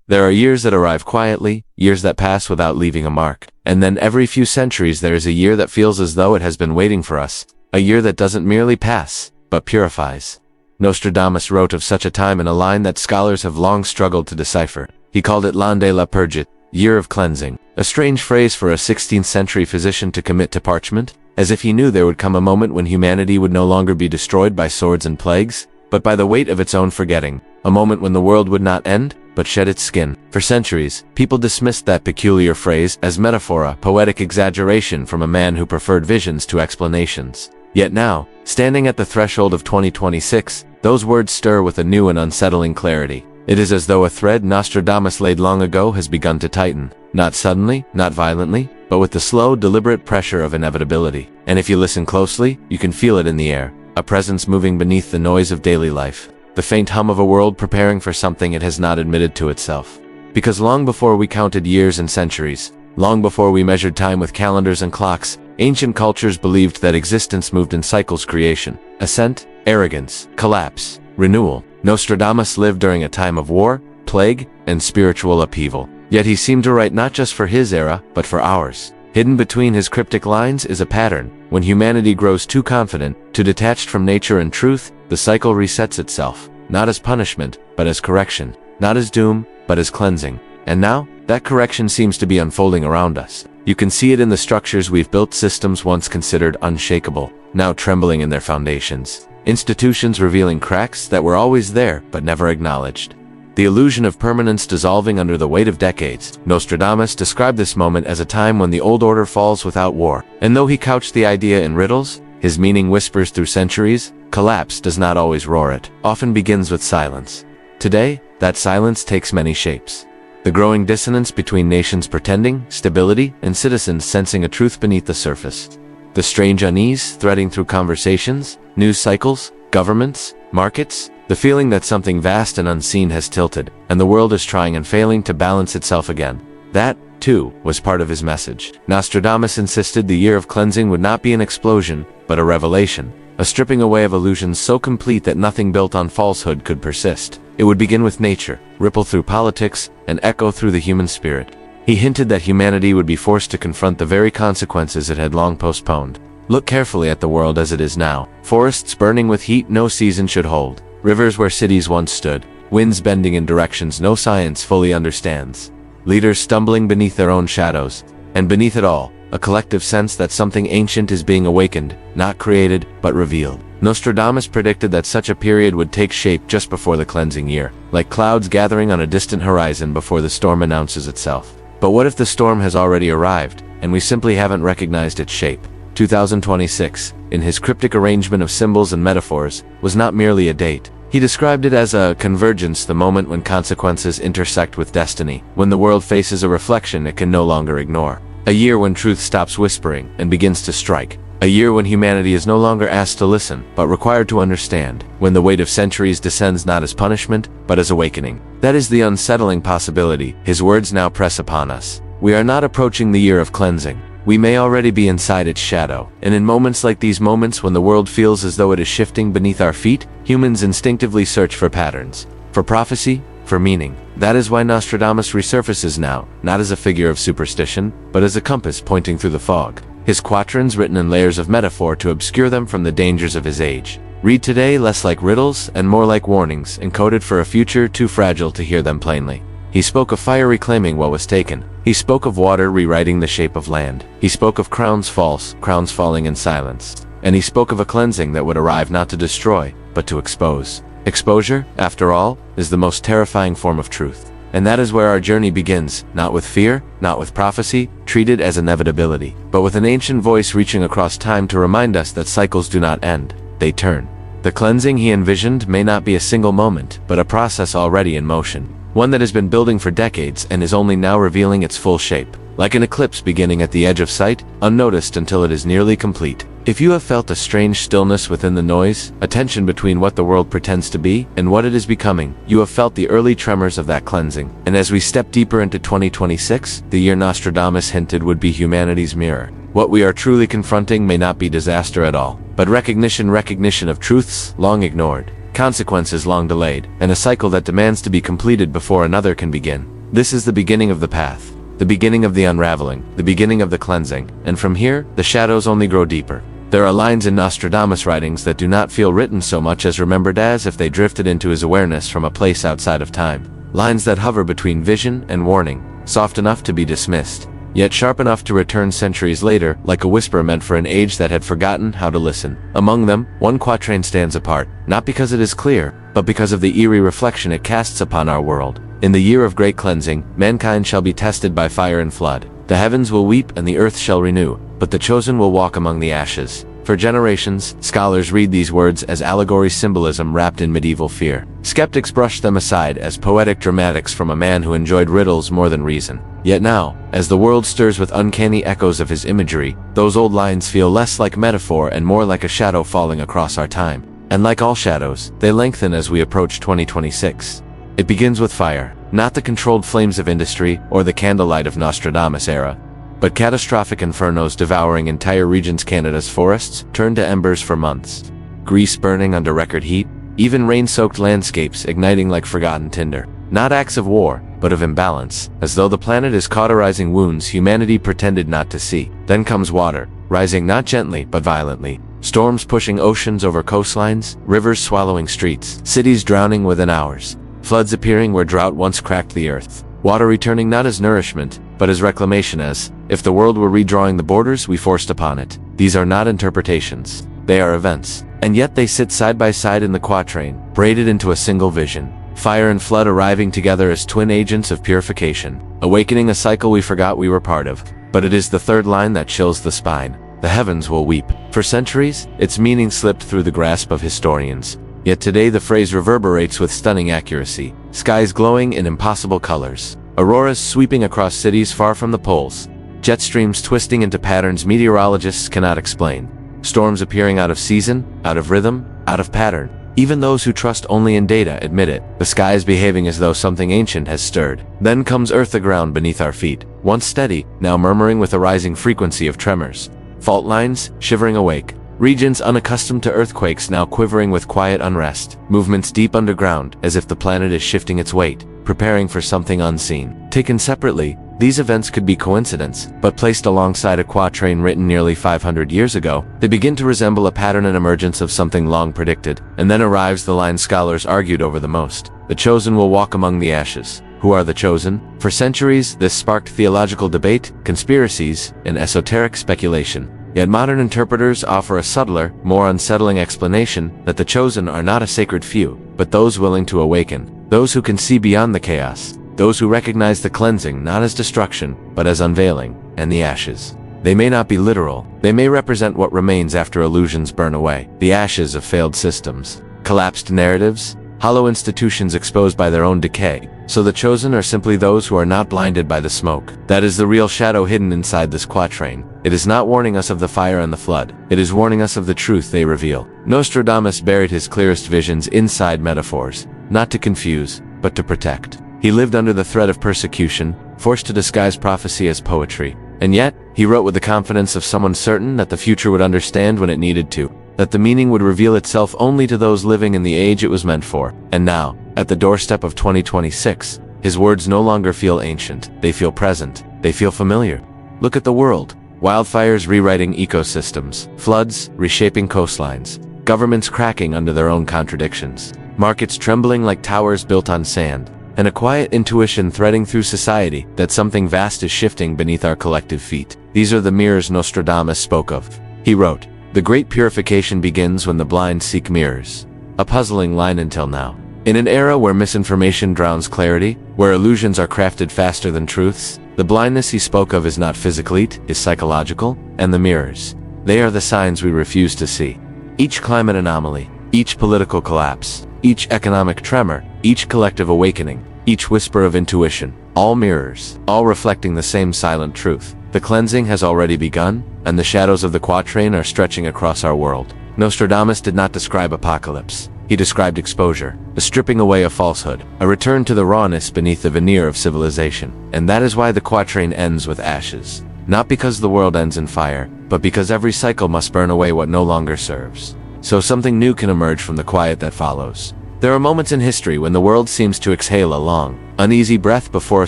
There are years that arrive quietly, years that pass without leaving a mark. And then every few centuries there is a year that feels as though it has been waiting for us, a year that doesn't merely pass, but purifies. Nostradamus wrote of such a time in a line that scholars have long struggled to decipher. He called it l'an de la purge, year of cleansing, a strange phrase for a 16th century physician to commit to parchment, as if he knew there would come a moment when humanity would no longer be destroyed by swords and plagues, but by the weight of its own forgetting, a moment when the world would not end, but shed its skin. For centuries, people dismissed that peculiar phrase as metaphor, a poetic exaggeration from a man who preferred visions to explanations. Yet now, standing at the threshold of 2026, those words stir with a new and unsettling clarity. It is as though a thread Nostradamus laid long ago has begun to tighten, not suddenly, not violently, but with the slow, deliberate pressure of inevitability. And if you listen closely, you can feel it in the air, a presence moving beneath the noise of daily life, the faint hum of a world preparing for something it has not admitted to itself. Because long before we counted years and centuries, long before we measured time with calendars and clocks, ancient cultures believed that existence moved in cycles: creation, ascent, arrogance, collapse, renewal. Nostradamus lived during a time of war, plague, and spiritual upheaval. Yet he seemed to write not just for his era, but for ours. Hidden between his cryptic lines is a pattern. When humanity grows too confident, too detached from nature and truth, the cycle resets itself, not as punishment, but as correction, not as doom, but as cleansing. And now, that correction seems to be unfolding around us. You can see it in the structures we've built, systems once considered unshakable, now trembling in their foundations. Institutions revealing cracks that were always there, but never acknowledged. The illusion of permanence dissolving under the weight of decades. Nostradamus described this moment as a time when the old order falls without war. And though he couched the idea in riddles, his meaning whispers through centuries. Collapse does not always roar, it often begins with silence. Today, that silence takes many shapes. The growing dissonance between nations pretending stability and citizens sensing a truth beneath the surface. The strange unease threading through conversations, news cycles, governments, markets. The feeling that something vast and unseen has tilted, and the world is trying and failing to balance itself again. That, too, was part of his message. Nostradamus insisted the year of cleansing would not be an explosion, but a revelation, a stripping away of illusions so complete that nothing built on falsehood could persist. It would begin with nature, ripple through politics, and echo through the human spirit. He hinted that humanity would be forced to confront the very consequences it had long postponed. Look carefully at the world as it is now. Forests burning with heat no season should hold. Rivers where cities once stood, winds bending in directions no science fully understands, leaders stumbling beneath their own shadows, and beneath it all, a collective sense that something ancient is being awakened, not created, but revealed. Nostradamus predicted that such a period would take shape just before the cleansing year, like clouds gathering on a distant horizon before the storm announces itself. But what if the storm has already arrived, and we simply haven't recognized its shape? 2026, in his cryptic arrangement of symbols and metaphors, was not merely a date. He described it as a convergence, the moment when consequences intersect with destiny, when the world faces a reflection it can no longer ignore. A year when truth stops whispering and begins to strike. A year when humanity is no longer asked to listen, but required to understand. When the weight of centuries descends not as punishment, but as awakening. That is the unsettling possibility his words now press upon us. We are not approaching the year of cleansing. We may already be inside its shadow, and in moments like these, moments when the world feels as though it is shifting beneath our feet, humans instinctively search for patterns, for prophecy, for meaning. That is why Nostradamus resurfaces now, not as a figure of superstition, but as a compass pointing through the fog. His quatrains written in layers of metaphor to obscure them from the dangers of his age. Read today less like riddles and more like warnings, encoded for a future too fragile to hear them plainly. He spoke of fire reclaiming what was taken. He spoke of water rewriting the shape of land. He spoke of crowns falling in silence. And he spoke of a cleansing that would arrive not to destroy, but to expose. Exposure, after all, is the most terrifying form of truth. And that is where our journey begins, not with fear, not with prophecy, treated as inevitability, but with an ancient voice reaching across time to remind us that cycles do not end, they turn. The cleansing he envisioned may not be a single moment, but a process already in motion. One that has been building for decades and is only now revealing its full shape. Like an eclipse beginning at the edge of sight, unnoticed until it is nearly complete. If you have felt a strange stillness within the noise, a tension between what the world pretends to be and what it is becoming, you have felt the early tremors of that cleansing. And as we step deeper into 2026, the year Nostradamus hinted would be humanity's mirror. What we are truly confronting may not be disaster at all, but recognition of truths long ignored, consequences long delayed, and a cycle that demands to be completed before another can begin. This is the beginning of the path, the beginning of the unraveling, the beginning of the cleansing, and from here, the shadows only grow deeper. There are lines in Nostradamus' writings that do not feel written so much as remembered, as if they drifted into his awareness from a place outside of time. Lines that hover between vision and warning, soft enough to be dismissed, yet sharp enough to return centuries later, like a whisper meant for an age that had forgotten how to listen. Among them, one quatrain stands apart, not because it is clear, but because of the eerie reflection it casts upon our world. In the year of great cleansing, mankind shall be tested by fire and flood. The heavens will weep and the earth shall renew, but the chosen will walk among the ashes. For generations, scholars read these words as allegory symbolism wrapped in medieval fear. Skeptics brushed them aside as poetic dramatics from a man who enjoyed riddles more than reason. Yet now, as the world stirs with uncanny echoes of his imagery, those old lines feel less like metaphor and more like a shadow falling across our time. And like all shadows, they lengthen as we approach 2026. It begins with fire, not the controlled flames of industry or the candlelight of Nostradamus' era, but catastrophic infernos devouring entire regions. Canada's forests turned to embers for months. Grease burning under record heat, even rain-soaked landscapes igniting like forgotten tinder. Not acts of war, but of imbalance, as though the planet is cauterizing wounds humanity pretended not to see. Then comes water, rising not gently but violently. Storms pushing oceans over coastlines, rivers swallowing streets, cities drowning within hours. Floods appearing where drought once cracked the earth. Water returning not as nourishment, but as reclamation, as if the world were redrawing the borders we forced upon it. These are not interpretations. They are events. And yet they sit side by side in the quatrain, braided into a single vision. Fire and flood arriving together as twin agents of purification, awakening a cycle we forgot we were part of. But it is the third line that chills the spine. The heavens will weep. For centuries, its meaning slipped through the grasp of historians. Yet today the phrase reverberates with stunning accuracy. Skies glowing in impossible colors. Auroras sweeping across cities far from the poles. Jet streams twisting into patterns meteorologists cannot explain. Storms appearing out of season, out of rhythm, out of pattern. Even those who trust only in data admit it. The sky is behaving as though something ancient has stirred. Then comes earth, the ground beneath our feet, once steady, now murmuring with a rising frequency of tremors. Fault lines, shivering awake. Regions unaccustomed to earthquakes now quivering with quiet unrest. Movements deep underground, as if the planet is shifting its weight, preparing for something unseen. Taken separately, these events could be coincidence, but placed alongside a quatrain written nearly 500 years ago, they begin to resemble a pattern and emergence of something long predicted. And then arrives the line scholars argued over the most. The chosen will walk among the ashes. Who are the chosen? For centuries, this sparked theological debate, conspiracies, and esoteric speculation. Yet modern interpreters offer a subtler, more unsettling explanation that the chosen are not a sacred few, but those willing to awaken, those who can see beyond the chaos, those who recognize the cleansing not as destruction, but as unveiling, and the ashes. They may not be literal, they may represent what remains after illusions burn away, the ashes of failed systems, collapsed narratives, hollow institutions exposed by their own decay. So the chosen are simply those who are not blinded by the smoke. That is the real shadow hidden inside this quatrain. It is not warning us of the fire and the flood. It is warning us of the truth they reveal. Nostradamus buried his clearest visions inside metaphors, not to confuse, but to protect. He lived under the threat of persecution, forced to disguise prophecy as poetry. And yet, he wrote with the confidence of someone certain that the future would understand when it needed to, that the meaning would reveal itself only to those living in the age it was meant for. And now, at the doorstep of 2026, his words no longer feel ancient. They feel present. They feel familiar. Look at the world. Wildfires rewriting ecosystems, floods reshaping coastlines, governments cracking under their own contradictions, markets trembling like towers built on sand, and a quiet intuition threading through society that something vast is shifting beneath our collective feet. These are the mirrors Nostradamus spoke of. He wrote, "The great purification begins when the blind seek mirrors." A puzzling line until now. In an era where misinformation drowns clarity, where illusions are crafted faster than truths, the blindness he spoke of is not physical, it is psychological, and the mirrors, they are the signs we refuse to see. Each climate anomaly, each political collapse, each economic tremor, each collective awakening, each whisper of intuition, all mirrors, all reflecting the same silent truth. The cleansing has already begun, and the shadows of the quatrain are stretching across our world. Nostradamus did not describe apocalypse. He described exposure, a stripping away of falsehood, a return to the rawness beneath the veneer of civilization. And that is why the quatrain ends with ashes. Not because the world ends in fire, but because every cycle must burn away what no longer serves. So something new can emerge from the quiet that follows. There are moments in history when the world seems to exhale a long, uneasy breath before a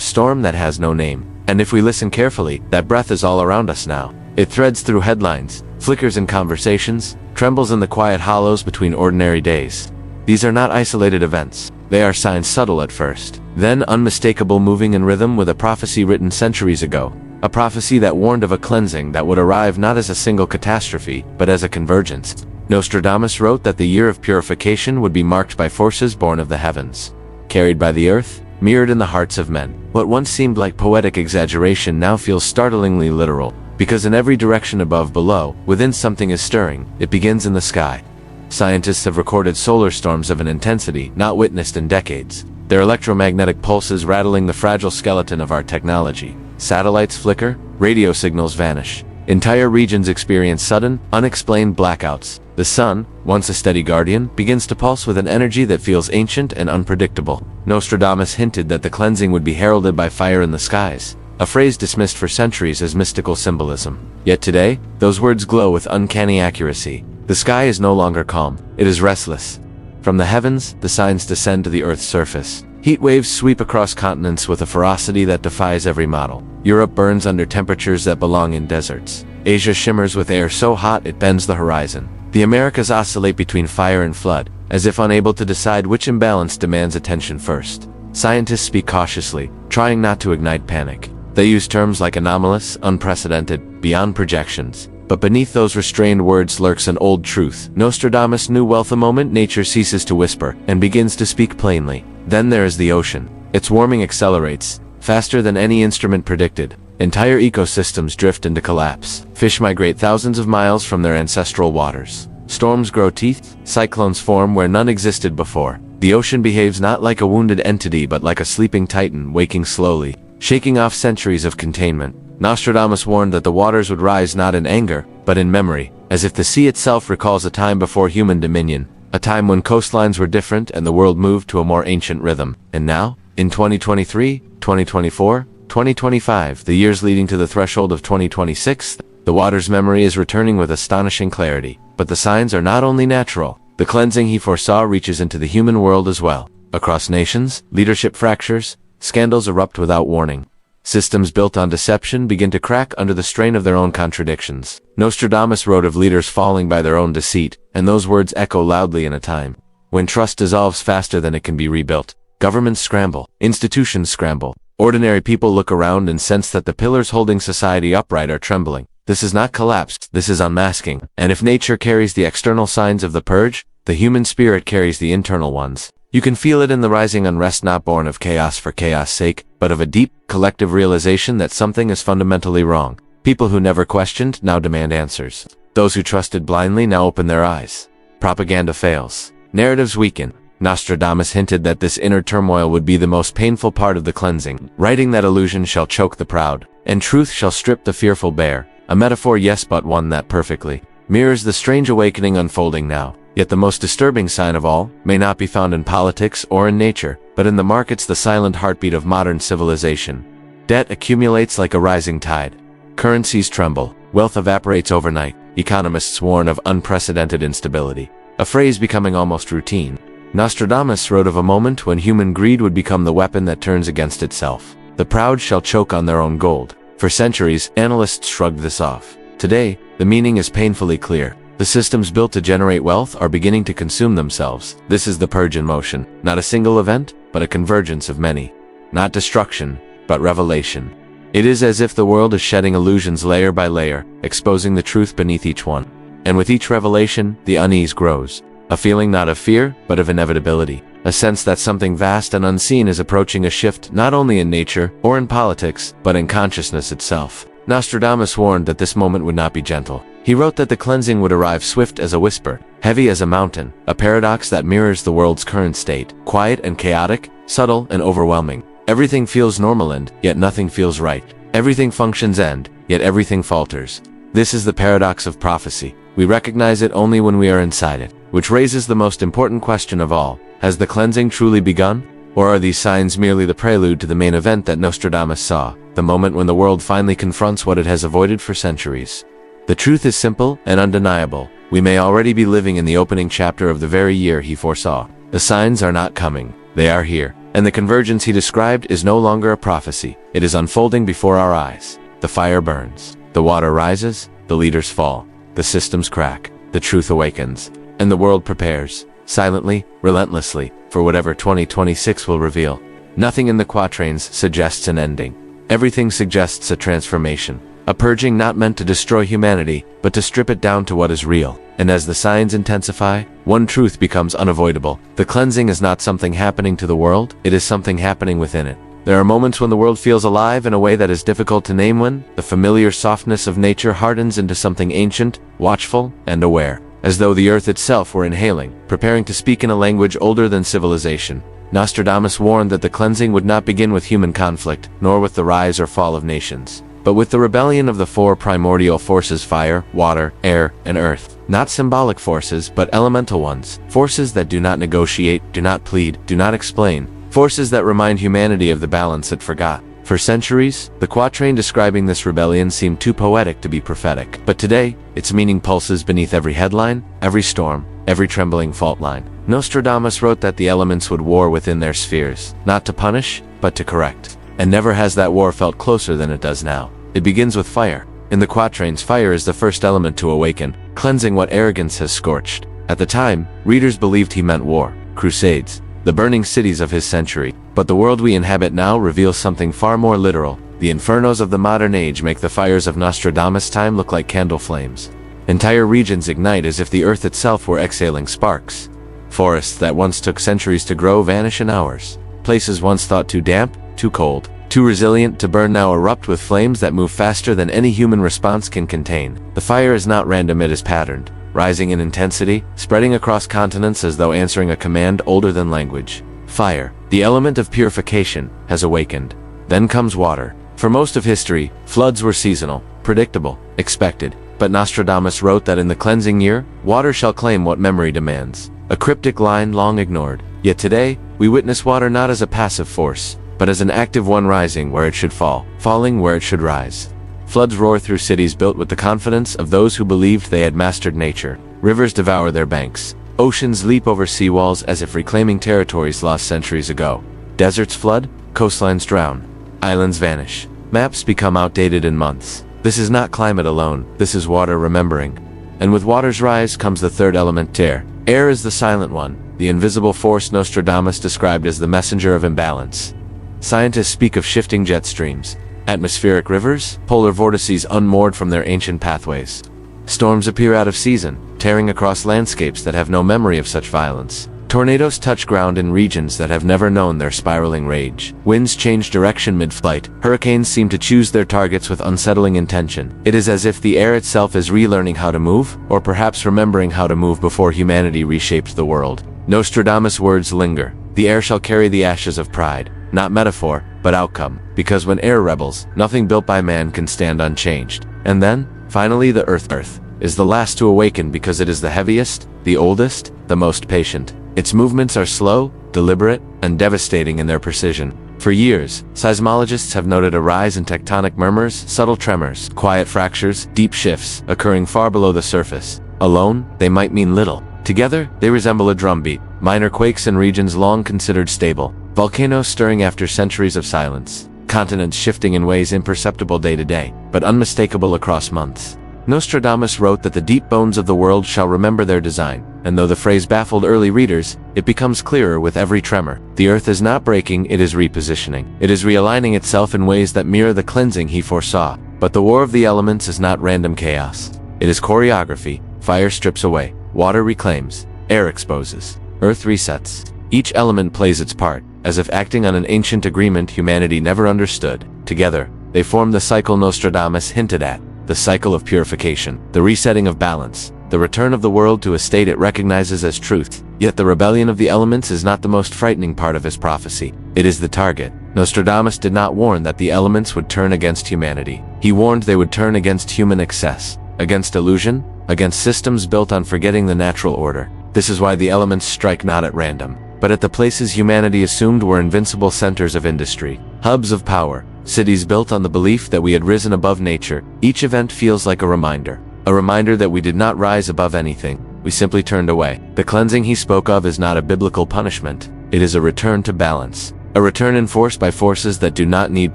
storm that has no name. And if we listen carefully, that breath is all around us now. It threads through headlines, flickers in conversations, trembles in the quiet hollows between ordinary days. These are not isolated events. They are signs subtle at first, then unmistakable, moving in rhythm with a prophecy written centuries ago. A prophecy that warned of a cleansing that would arrive not as a single catastrophe, but as a convergence. Nostradamus wrote that the year of purification would be marked by forces born of the heavens, carried by the earth, mirrored in the hearts of men. What once seemed like poetic exaggeration now feels startlingly literal, because in every direction, above, below, within, something is stirring. It begins in the sky. Scientists have recorded solar storms of an intensity not witnessed in decades, their electromagnetic pulses rattling the fragile skeleton of our technology. Satellites flicker, radio signals vanish. Entire regions experience sudden, unexplained blackouts. The sun, once a steady guardian, begins to pulse with an energy that feels ancient and unpredictable. Nostradamus hinted that the cleansing would be heralded by fire in the skies, a phrase dismissed for centuries as mystical symbolism. Yet today, those words glow with uncanny accuracy. The sky is no longer calm, it is restless. From the heavens, the signs descend to the Earth's surface. Heat waves sweep across continents with a ferocity that defies every model. Europe burns under temperatures that belong in deserts. Asia shimmers with air so hot it bends the horizon. The Americas oscillate between fire and flood, as if unable to decide which imbalance demands attention first. Scientists speak cautiously, trying not to ignite panic. They use terms like anomalous, unprecedented, beyond projections. But beneath those restrained words lurks an old truth. Nostradamus knew well the moment nature ceases to whisper and begins to speak plainly. Then there is the ocean. Its warming accelerates, faster than any instrument predicted. Entire ecosystems drift into collapse. Fish migrate thousands of miles from their ancestral waters. Storms grow teeth, cyclones form where none existed before. The ocean behaves not like a wounded entity but like a sleeping titan waking slowly, shaking off centuries of containment. Nostradamus warned that the waters would rise not in anger, but in memory, as if the sea itself recalls a time before human dominion, a time when coastlines were different and the world moved to a more ancient rhythm. And now, in 2023, 2024, 2025, the years leading to the threshold of 2026, the water's memory is returning with astonishing clarity. But the signs are not only natural. The cleansing he foresaw reaches into the human world as well. Across nations, leadership fractures, scandals erupt without warning. Systems built on deception begin to crack under the strain of their own contradictions. Nostradamus wrote of leaders falling by their own deceit, and those words echo loudly in a time when trust dissolves faster than it can be rebuilt. Governments scramble, institutions scramble. Ordinary people look around and sense that the pillars holding society upright are trembling. This is not collapse, this is unmasking. And if nature carries the external signs of the purge, the human spirit carries the internal ones. You can feel it in the rising unrest, not born of chaos for chaos' sake, but of a deep, collective realization that something is fundamentally wrong. People who never questioned now demand answers. Those who trusted blindly now open their eyes. Propaganda fails. Narratives weaken. Nostradamus hinted that this inner turmoil would be the most painful part of the cleansing, writing that illusion shall choke the proud, and truth shall strip the fearful bare. A metaphor, yes, but one that perfectly mirrors the strange awakening unfolding now. Yet the most disturbing sign of all may not be found in politics or in nature, but in the markets, the silent heartbeat of modern civilization. Debt accumulates like a rising tide. Currencies tremble. Wealth evaporates overnight. Economists warn of unprecedented instability, a phrase becoming almost routine. Nostradamus wrote of a moment when human greed would become the weapon that turns against itself. The proud shall choke on their own gold. For centuries, analysts shrugged this off. Today, the meaning is painfully clear. The systems built to generate wealth are beginning to consume themselves. This is the purge in motion. Not a single event, but a convergence of many. Not destruction, but revelation. It is as if the world is shedding illusions layer by layer, exposing the truth beneath each one. And with each revelation, the unease grows. A feeling not of fear, but of inevitability. A sense that something vast and unseen is approaching, a shift not only in nature or in politics, but in consciousness itself. Nostradamus warned that this moment would not be gentle. He wrote that the cleansing would arrive swift as a whisper, heavy as a mountain, a paradox that mirrors the world's current state, quiet and chaotic, subtle and overwhelming. Everything feels normal and yet nothing feels right. Everything functions and yet everything falters. This is the paradox of prophecy. We recognize it only when we are inside it, which raises the most important question of all. Has the cleansing truly begun? Or are these signs merely the prelude to the main event that Nostradamus saw, the moment when the world finally confronts what it has avoided for centuries? The truth is simple and undeniable. We may already be living in the opening chapter of the very year he foresaw. The signs are not coming, they are here. And the convergence he described is no longer a prophecy. It is unfolding before our eyes. The fire burns, the water rises, the leaders fall, the systems crack, the truth awakens, and the world prepares, silently, relentlessly, for whatever 2026 will reveal. Nothing in the quatrains suggests an ending. Everything suggests a transformation, a purging not meant to destroy humanity, but to strip it down to what is real. And as the signs intensify, one truth becomes unavoidable. The cleansing is not something happening to the world, it is something happening within it. There are moments when the world feels alive in a way that is difficult to name, when the familiar softness of nature hardens into something ancient, watchful, and aware, as though the earth itself were inhaling, preparing to speak in a language older than civilization. Nostradamus warned that the cleansing would not begin with human conflict, nor with the rise or fall of nations, but with the rebellion of the four primordial forces: fire, water, air, and earth. Not symbolic forces, but elemental ones. Forces that do not negotiate, do not plead, do not explain. Forces that remind humanity of the balance it forgot. For centuries, the quatrain describing this rebellion seemed too poetic to be prophetic. But today, its meaning pulses beneath every headline, every storm, every trembling fault line. Nostradamus wrote that the elements would war within their spheres, not to punish, but to correct. And never has that war felt closer than it does now. It begins with fire. In the quatrains, fire is the first element to awaken, cleansing what arrogance has scorched. At the time, readers believed he meant war, crusades, the burning cities of his century. But the world we inhabit now reveals something far more literal. The infernos of the modern age make the fires of Nostradamus' time look like candle flames. Entire regions ignite as if the earth itself were exhaling sparks. Forests that once took centuries to grow vanish in hours. Places once thought too damp, too cold, too resilient to burn now erupt with flames that move faster than any human response can contain. The fire is not random, it is patterned, rising in intensity, spreading across continents as though answering a command older than language. Fire, the element of purification, has awakened. Then comes water. For most of history, floods were seasonal, predictable, expected. But Nostradamus wrote that in the cleansing year, water shall claim what memory demands. A cryptic line long ignored. Yet today, we witness water not as a passive force, but as an active one, rising where it should fall, falling where it should rise. Floods roar through cities built with the confidence of those who believed they had mastered nature. Rivers devour their banks. Oceans leap over seawalls as if reclaiming territories lost centuries ago. Deserts flood, coastlines drown, islands vanish. Maps become outdated in months. This is not climate alone, this is water remembering. And with water's rise comes the third element, air. Air is the silent one, the invisible force Nostradamus described as the messenger of imbalance. Scientists speak of shifting jet streams, atmospheric rivers, polar vortices unmoored from their ancient pathways. Storms appear out of season, tearing across landscapes that have no memory of such violence. Tornadoes touch ground in regions that have never known their spiraling rage. Winds change direction mid-flight. Hurricanes seem to choose their targets with unsettling intention. It is as if the air itself is relearning how to move, or perhaps remembering how to move before humanity reshaped the world. Nostradamus' words linger. The air shall carry the ashes of pride. Not metaphor, but outcome. Because when air rebels, nothing built by man can stand unchanged. And then, finally, the earth is the last to awaken because it is the heaviest, the oldest, the most patient. Its movements are slow, deliberate, and devastating in their precision. For years, seismologists have noted a rise in tectonic murmurs, subtle tremors, quiet fractures, deep shifts, occurring far below the surface. Alone, they might mean little. Together, they resemble a drumbeat, minor quakes in regions long considered stable, volcanoes stirring after centuries of silence, continents shifting in ways imperceptible day to day, but unmistakable across months. Nostradamus wrote that the deep bones of the world shall remember their design, and though the phrase baffled early readers, it becomes clearer with every tremor. The earth is not breaking, it is repositioning. It is realigning itself in ways that mirror the cleansing he foresaw. But the war of the elements is not random chaos. It is choreography. Fire strips away, water reclaims, air exposes, earth resets. Each element plays its part, as if acting on an ancient agreement humanity never understood. Together, they form the cycle Nostradamus hinted at. The cycle of purification, the resetting of balance, the return of the world to a state it recognizes as truth. Yet the rebellion of the elements is not the most frightening part of his prophecy. It is the target. Nostradamus did not warn that the elements would turn against humanity. He warned they would turn against human excess, against illusion, against systems built on forgetting the natural order. This is why the elements strike not at random, but at the places humanity assumed were invincible centers of industry, hubs of power, cities built on the belief that we had risen above nature. Each event feels like a reminder that we did not rise above anything, we simply turned away. The cleansing he spoke of is not a biblical punishment. It is a return to balance. A return enforced by forces that do not need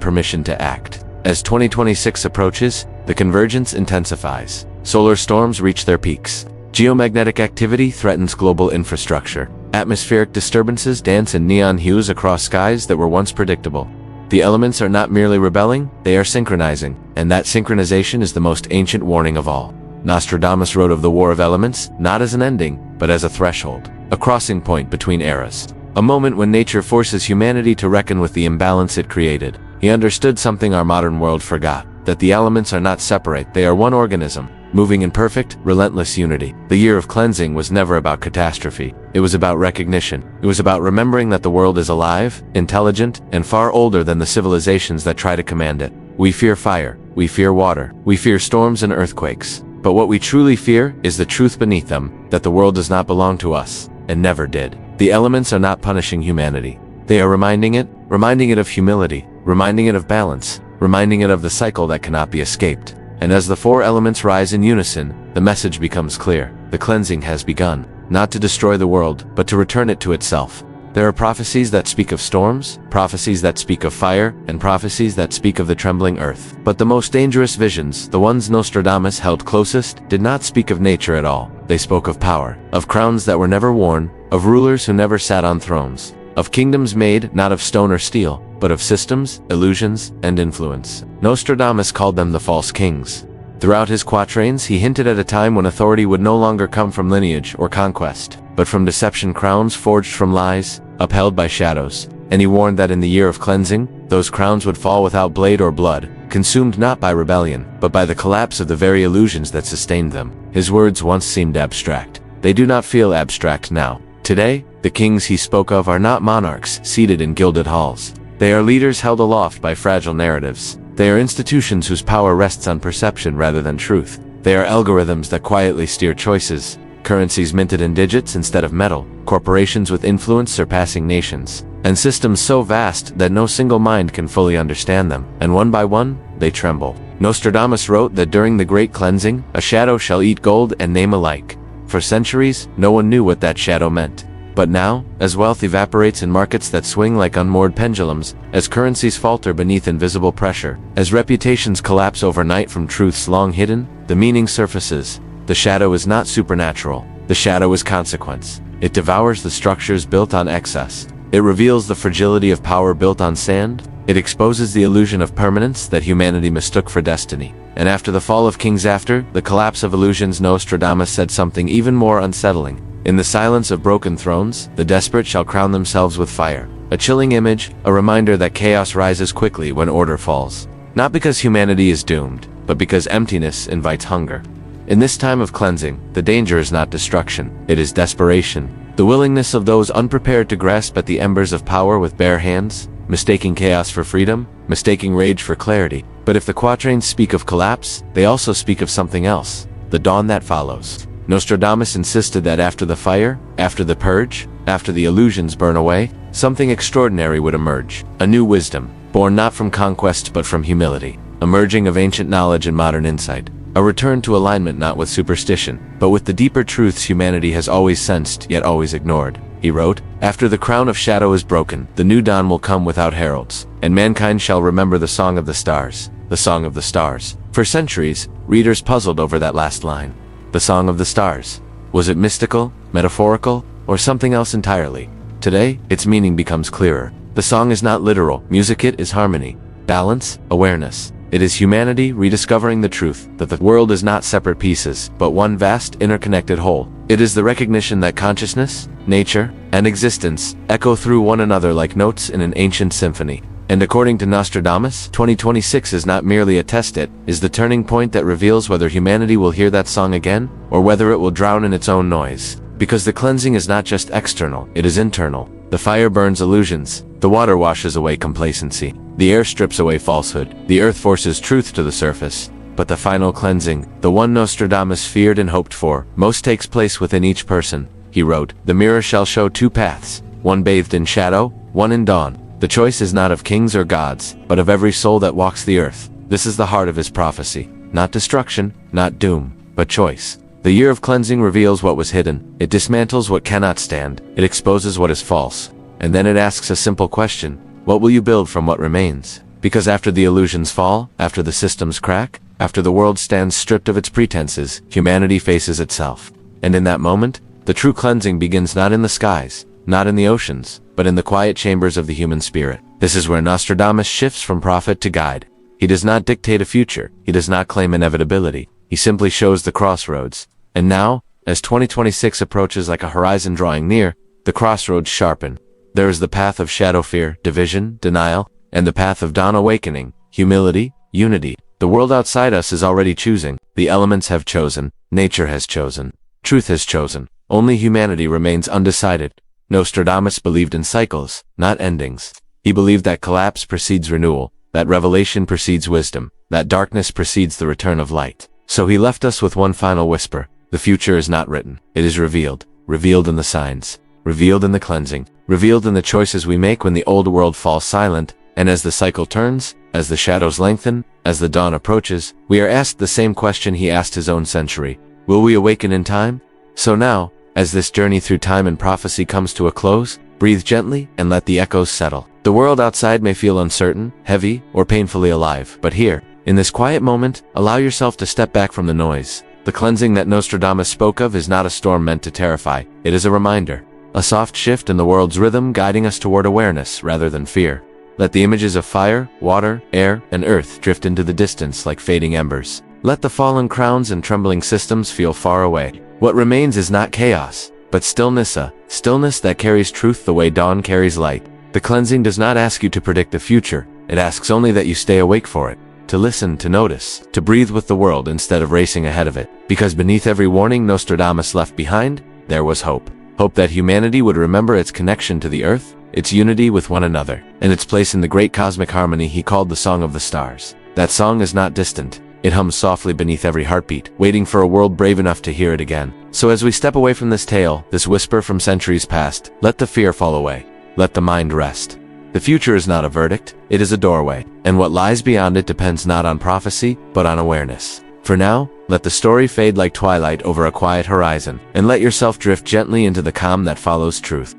permission to act. As 2026 approaches, the convergence intensifies. Solar storms reach their peaks. Geomagnetic activity threatens global infrastructure. Atmospheric disturbances dance in neon hues across skies that were once predictable. The elements are not merely rebelling, they are synchronizing, and that synchronization is the most ancient warning of all. Nostradamus wrote of the war of elements, not as an ending, but as a threshold, a crossing point between eras. A moment when nature forces humanity to reckon with the imbalance it created. He understood something our modern world forgot, that the elements are not separate, they are one organism, moving in perfect, relentless unity. The year of cleansing was never about catastrophe. It was about recognition. It was about remembering that the world is alive, intelligent, and far older than the civilizations that try to command it. We fear fire. We fear water. We fear storms and earthquakes. But what we truly fear is the truth beneath them, that the world does not belong to us, and never did. The elements are not punishing humanity. They are reminding it of humility, reminding it of balance, reminding it of the cycle that cannot be escaped. And as the four elements rise in unison, the message becomes clear. The cleansing has begun, not to destroy the world, but to return it to itself. There are prophecies that speak of storms, prophecies that speak of fire, and prophecies that speak of the trembling earth. But the most dangerous visions, the ones Nostradamus held closest, did not speak of nature at all. They spoke of power, of crowns that were never worn, of rulers who never sat on thrones, of kingdoms made not of stone or steel, but of systems, illusions, and influence. Nostradamus called them the false kings. Throughout his quatrains, he hinted at a time when authority would no longer come from lineage or conquest, but from deception, crowns forged from lies, upheld by shadows. And he warned that in the year of cleansing, those crowns would fall without blade or blood, consumed not by rebellion, but by the collapse of the very illusions that sustained them. His words once seemed abstract. They do not feel abstract now. Today, the kings he spoke of are not monarchs seated in gilded halls. They are leaders held aloft by fragile narratives. They are institutions whose power rests on perception rather than truth. They are algorithms that quietly steer choices, currencies minted in digits instead of metal, corporations with influence surpassing nations, and systems so vast that no single mind can fully understand them, and one by one, they tremble. Nostradamus wrote that during the Great Cleansing, a shadow shall eat gold and name alike. For centuries, no one knew what that shadow meant. But now, as wealth evaporates in markets that swing like unmoored pendulums, as currencies falter beneath invisible pressure, as reputations collapse overnight from truths long hidden, the meaning surfaces. The shadow is not supernatural. The shadow is consequence. It devours the structures built on excess. It reveals the fragility of power built on sand. It exposes the illusion of permanence that humanity mistook for destiny. And after the fall of kings, after the collapse of illusions, Nostradamus said something even more unsettling. In the silence of broken thrones, the desperate shall crown themselves with fire. A chilling image, a reminder that chaos rises quickly when order falls. Not because humanity is doomed, but because emptiness invites hunger. In this time of cleansing, the danger is not destruction, it is desperation. The willingness of those unprepared to grasp at the embers of power with bare hands, mistaking chaos for freedom, mistaking rage for clarity. But if the quatrains speak of collapse, they also speak of something else, the dawn that follows. Nostradamus insisted that after the fire, after the purge, after the illusions burn away, something extraordinary would emerge. A new wisdom, born not from conquest but from humility. A merging of ancient knowledge and modern insight. A return to alignment not with superstition, but with the deeper truths humanity has always sensed yet always ignored. He wrote, "After the crown of shadow is broken, the new dawn will come without heralds, and mankind shall remember the song of the stars." The song of the stars. For centuries, readers puzzled over that last line. The song of the stars. Was it mystical, metaphorical, or something else entirely? Today, its meaning becomes clearer. The song is not literal. Music it is harmony, balance, awareness. It is humanity rediscovering the truth that the world is not separate pieces, but one vast, interconnected whole. It is the recognition that consciousness, nature, and existence echo through one another like notes in an ancient symphony. And according to Nostradamus, 2026 is not merely a test, it is the turning point that reveals whether humanity will hear that song again, or whether it will drown in its own noise. Because the cleansing is not just external, it is internal. The fire burns illusions, the water washes away complacency, the air strips away falsehood, the earth forces truth to the surface. But the final cleansing, the one Nostradamus feared and hoped for, most takes place within each person. He wrote, "The mirror shall show two paths, one bathed in shadow, one in dawn. The choice is not of kings or gods, but of every soul that walks the earth." This is the heart of his prophecy. Not destruction, not doom, but choice. The year of cleansing reveals what was hidden. It dismantles what cannot stand. It exposes what is false. And then it asks a simple question. What will you build from what remains? Because after the illusions fall, after the systems crack, after the world stands stripped of its pretenses, humanity faces itself. And in that moment, the true cleansing begins not in the skies, not in the oceans, but in the quiet chambers of the human spirit. This is where Nostradamus shifts from prophet to guide. He does not dictate a future. He does not claim inevitability. He simply shows the crossroads. And now, as 2026 approaches like a horizon drawing near, the crossroads sharpen. There is the path of shadow fear, division, denial, and the path of dawn awakening, humility, unity. The world outside us is already choosing. The elements have chosen. Nature has chosen. Truth has chosen. Only humanity remains undecided. Nostradamus believed in cycles, not endings. He believed that collapse precedes renewal, that revelation precedes wisdom, that darkness precedes the return of light. So he left us with one final whisper. The future is not written. It is revealed. Revealed in the signs. Revealed in the cleansing. Revealed in the choices we make when the old world falls silent. And as the cycle turns, as the shadows lengthen, as the dawn approaches, we are asked the same question he asked his own century. Will we awaken in time? So now, as this journey through time and prophecy comes to a close, breathe gently and let the echoes settle. The world outside may feel uncertain, heavy, or painfully alive, but here, in this quiet moment, allow yourself to step back from the noise. The cleansing that Nostradamus spoke of is not a storm meant to terrify. It is a reminder. A soft shift in the world's rhythm guiding us toward awareness rather than fear. Let the images of fire, water, air, and earth drift into the distance like fading embers. Let the fallen crowns and trembling systems feel far away. What remains is not chaos, but stillness, a stillness that carries truth the way dawn carries light. The cleansing does not ask you to predict the future. It asks only that you stay awake for it. To listen, to notice, to breathe with the world instead of racing ahead of it. Because beneath every warning Nostradamus left behind, there was hope. Hope that humanity would remember its connection to the earth, its unity with one another, and its place in the great cosmic harmony he called the Song of the Stars. That song is not distant. It hums softly beneath every heartbeat, waiting for a world brave enough to hear it again. So as we step away from this tale, this whisper from centuries past, let the fear fall away. Let the mind rest. The future is not a verdict, it is a doorway, and what lies beyond it depends not on prophecy, but on awareness. For now, let the story fade like twilight over a quiet horizon, and let yourself drift gently into the calm that follows truth.